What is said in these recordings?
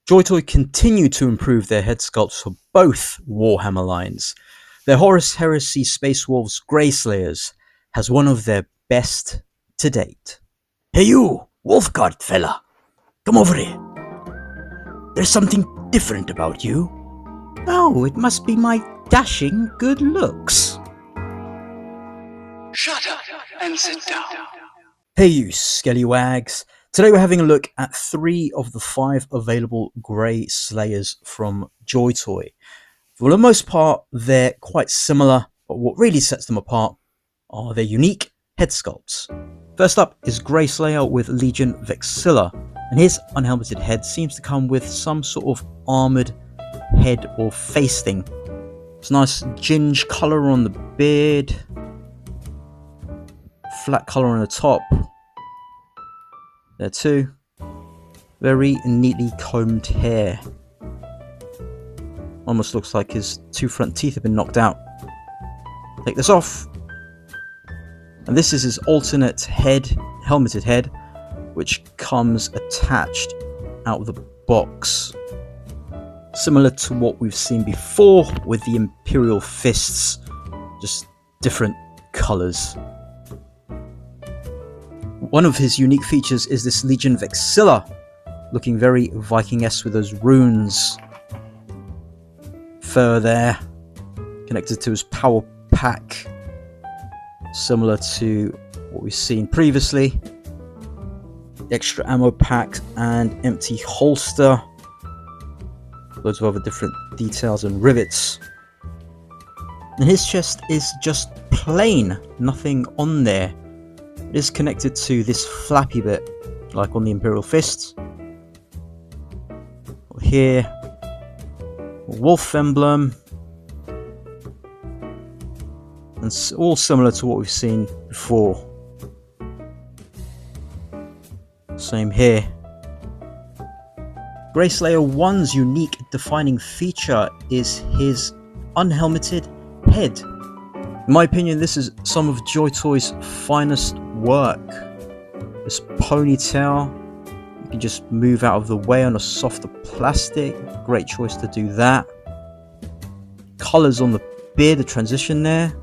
Joytoy continue to improve their head sculpts for both Warhammer lines. Their Horus Heresy Space Wolves Grey Slayers has one of their best to date. Hey you, Wolfguard fella, come over here. There's something different about you. Oh, it must be my dashing good looks. Shut up and sit down. Hey you scallywags. Today we're having a look at 3 of the 5 available Grey Slayers from Joytoy. For the most part, they're quite similar, but what really sets them apart are their unique head sculpts. First up is Grey Slayer with Legion Vexilla, and his unhelmeted head seems to come with some sort of armoured head or face thing. It's a nice ginge colour on the beard, flat colour on the top. There too. Very neatly combed hair. Almost looks like his 2 front teeth have been knocked out. Take this off. And this is his alternate head, helmeted head, which comes attached out of the box. Similar to what we've seen before with the Imperial Fists, just different colours. One of his unique features is this Legion Vexilla, looking very Viking-esque with those runes. Fur there, connected to his power pack, similar to what we've seen previously. Extra ammo pack and empty holster. Loads of other different details and rivets. And his chest is just plain, nothing on there. It is connected to this flappy bit, like on the Imperial Fists. Here, a wolf emblem, and all similar to what we've seen before. Same here. Grey Slayer 1's unique defining feature is his unhelmeted head. In my opinion, this is some of Joytoy's finest work. This ponytail, you can just move out of the way on a softer plastic. Great choice to do that. Colours on the beard, the transition there.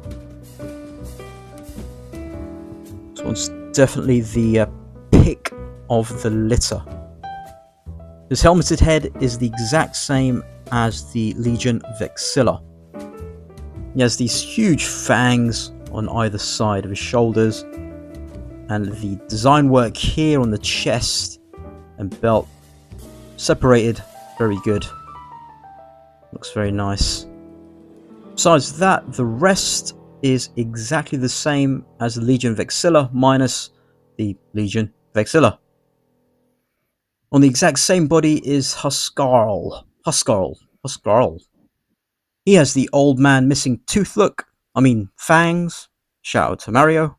This one's definitely the pick of the litter. His helmeted head is the exact same as the Legion Vexilla. He has these huge fangs on either side of his shoulders, and the design work here on the chest and belt separated, very good. Looks very nice. Besides that, the rest is exactly the same as the Legion Vexilla minus the Legion Vexilla. On the exact same body is Huskarl. He has the old man missing tooth look. Fangs. Shout out to Mario.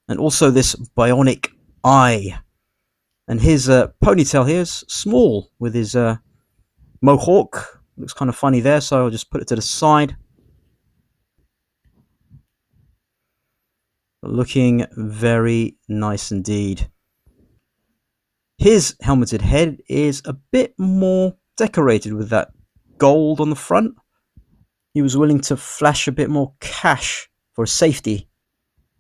And also this bionic eye. And his ponytail here is small with his mohawk. Looks kind of funny there, so I'll just put it to the side. Looking very nice indeed. His helmeted head is a bit more decorated with that gold on the front. He was willing to flash a bit more cash for safety.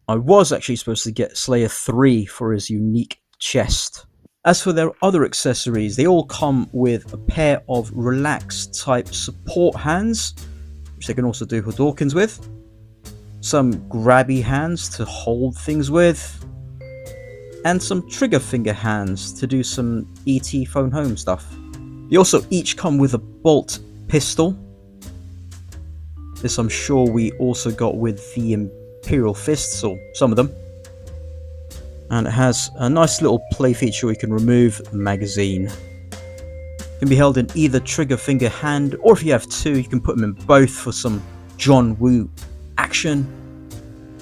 I was actually supposed to get Slayer 3 for his unique chest. As for their other accessories, they all come with a pair of relaxed type support hands, which they can also do Hadorkins with. Some grabby hands to hold things with. And some trigger finger hands to do some ET phone home stuff. They also each come with a bolt pistol. This I'm sure we also got with the Imperial Fists, or some of them. And it has a nice little play feature where you can remove the magazine. It can be held in either trigger finger hand, or if you have 2, you can put them in both for some John Woo action.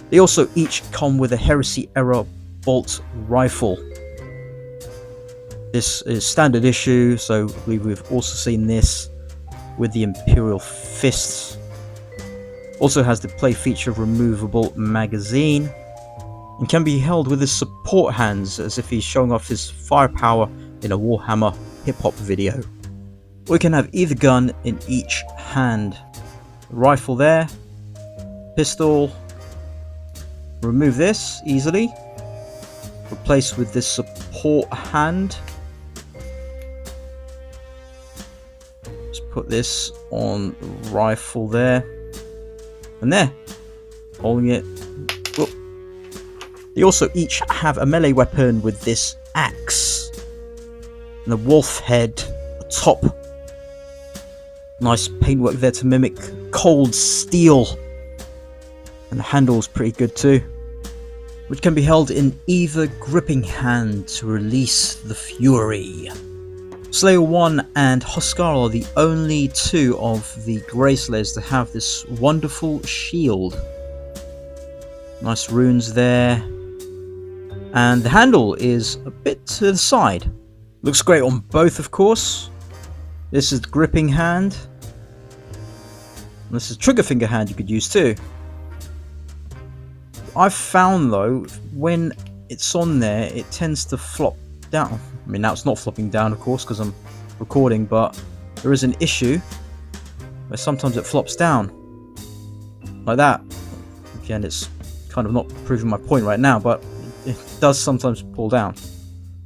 They also each come with a Heresy era bolt rifle. This is standard issue, so I believe we've also seen this with the Imperial Fists. Also has the play feature of removable magazine, and can be held with his support hands as if he's showing off his firepower in a Warhammer hip-hop video. We can have either gun in each hand. Rifle there, pistol, remove this easily, replace with this support hand. Let's put this on the rifle there, and there, holding it. Whoop. They also each have a melee weapon with this axe, and the wolf head atop. Nice paintwork there to mimic cold steel, and the handle's pretty good too, which can be held in either gripping hand to release the fury. Slayer 1 and Huskar are the only two of the Grey Slayers to have this wonderful shield. Nice runes there, and the handle is a bit to the side. Looks great on both, of course. This is the gripping hand. And this is trigger finger hand you could use too. I've found though, when it's on there, it tends to flop down. I mean, now it's not flopping down, of course, because I'm recording, but there is an issue where sometimes it flops down. Like that. Again, it's kind of not proving my point right now, but it does sometimes pull down.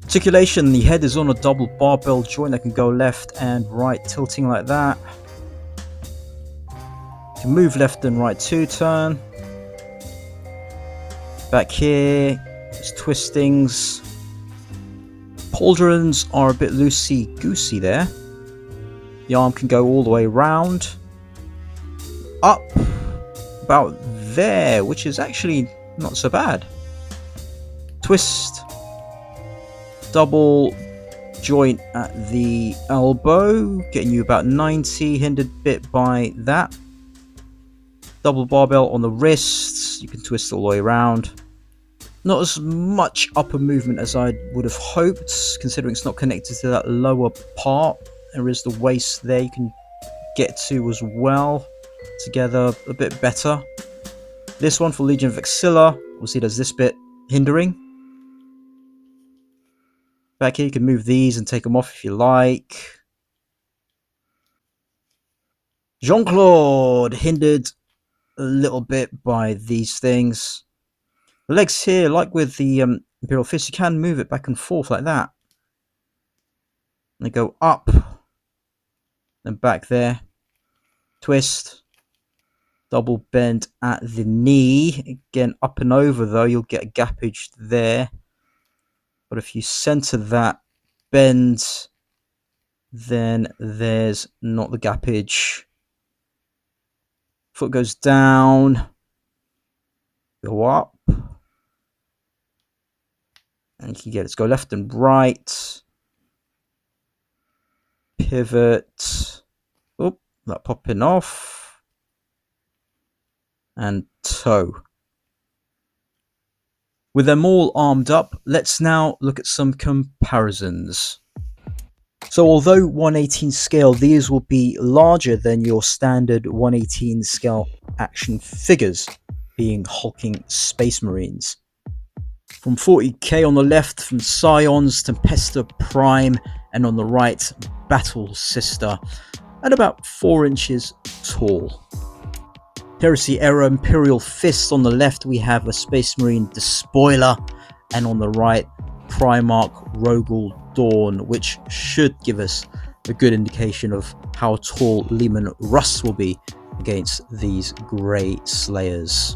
Articulation, the head is on a double barbell joint that can go left and right, tilting like that. You can move left and right too, turn. Back here, there's twistings. Pauldrons are a bit loosey-goosey there. The arm can go all the way around. Up about there, which is actually not so bad. Twist. Double joint at the elbow, getting you about 90, hindered bit by that. Double barbell on the wrists, you can twist all the way around. Not as much upper movement as I would have hoped, considering it's not connected to that lower part. There is the waist there you can get to as well, together a bit better. This one for Legion of Vexilla, we'll see there's this bit hindering. Back here you can move these and take them off if you like. Jean-Claude hindered a little bit by these things. The legs here, like with the Imperial Fist, you can move it back and forth like that. And they go up, then back there. Twist. Double bend at the knee. Again, up and over though, you'll get a gappage there. But if you center that bend, then there's not the gappage. Foot goes down, go up, and you can get it to go left and right. Pivot. Oop, that popping off. And toe. With them all armed up, let's now look at some comparisons. So although 1/18 scale, these will be larger than your standard 1/18 scale action figures, being hulking Space Marines. From 40k on the left, from Scions, Tempesta Prime, and on the right, Battle Sister, at about 4 inches tall. Heresy era Imperial Fist on the left, we have a Space Marine Despoiler, and on the right, Primarch Rogel Dawn, which should give us a good indication of how tall Leman Russ will be against these Grey Slayers.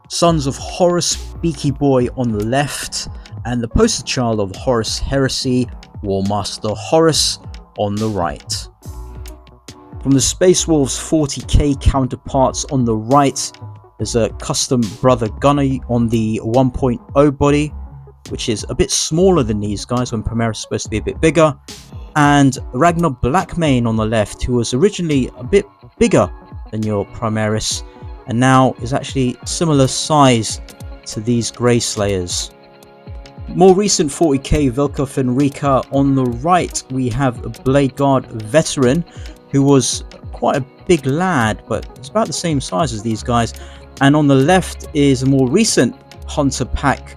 Sons of Horus, Beaky Boy on the left, and the poster child of Horus Heresy, Warmaster Horus on the right. From the Space Wolves 40k counterparts on the right, there's a custom Brother Gunner on the 1.0 body, which is a bit smaller than these guys when Primaris is supposed to be a bit bigger, and Ragnar Blackmane on the left, who was originally a bit bigger than your Primaris, and now is actually similar size to these Grey Slayers. More recent 40k Vlka Fenryka on the right, we have a Blade Guard veteran, who was quite a big lad, but it's about the same size as these guys. And on the left is a more recent Hunter pack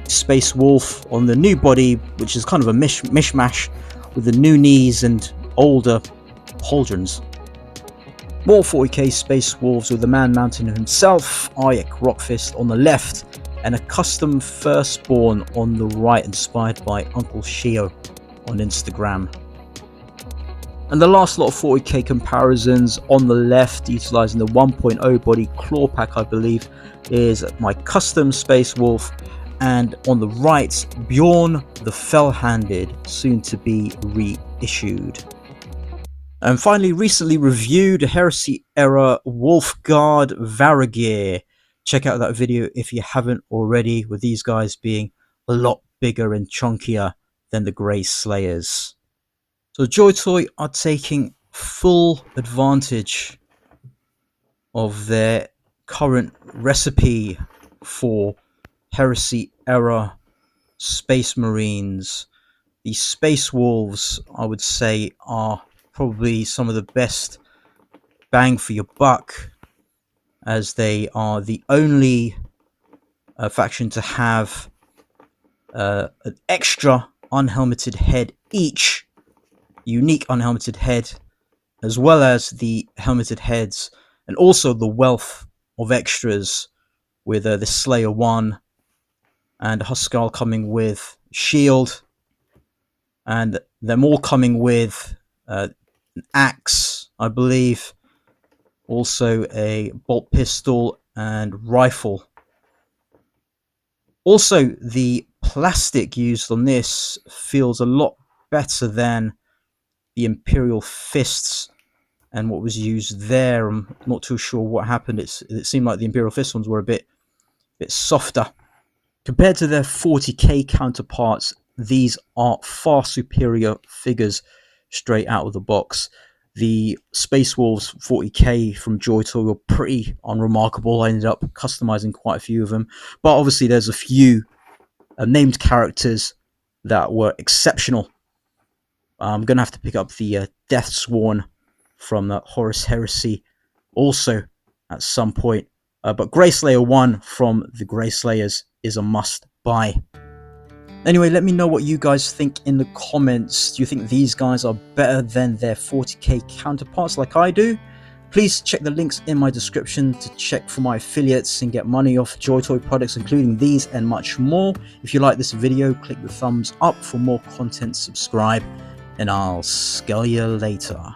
Space Wolf on the new body, which is kind of a mishmash with the new knees and older pauldrons. More 40k Space Wolves with the man mountain himself, Ayek Rockfist on the left, and a custom Firstborn on the right, inspired by Uncle Shio on Instagram. And the last lot of 40k comparisons on the left, utilizing the 1.0 body claw pack, I believe, is my custom Space Wolf, and on the right, Bjorn the Fell-Handed, soon to be reissued. And finally, recently reviewed Heresy era Wolfguard Varagir. Check out that video if you haven't already, with these guys being a lot bigger and chunkier than the Grey Slayers. So Joytoy are taking full advantage of their current recipe for Heresy era Space Marines. The Space Wolves, I would say, are probably some of the best bang for your buck, as they are the only faction to have an extra unhelmeted head each, unique unhelmeted head, as well as the helmeted heads, and also the wealth of extras with the Slayer 1 and Huskar coming with shield, and them all coming with an axe, I believe, also a bolt pistol and rifle. Also, the plastic used on this feels a lot better than the Imperial Fists and what was used there. I'm not too sure what happened. It seemed like the Imperial Fist ones were a bit softer. Compared to their 40k counterparts, these are far superior figures straight out of the box. The Space Wolves 40k from Joytoy were pretty unremarkable. I ended up customizing quite a few of them, but obviously there's a few named characters that were exceptional. I'm going to have to pick up the Deathsworn from Horus Heresy also at some point. But Greyslayer 1 from the Greyslayers is a must buy. Anyway, let me know what you guys think in the comments. Do you think these guys are better than their 40k counterparts like I do? Please check the links in my description to check for my affiliates and get money off Joytoy products, including these and much more. If you like this video, click the thumbs up. For more content, subscribe, and I'll scale you later.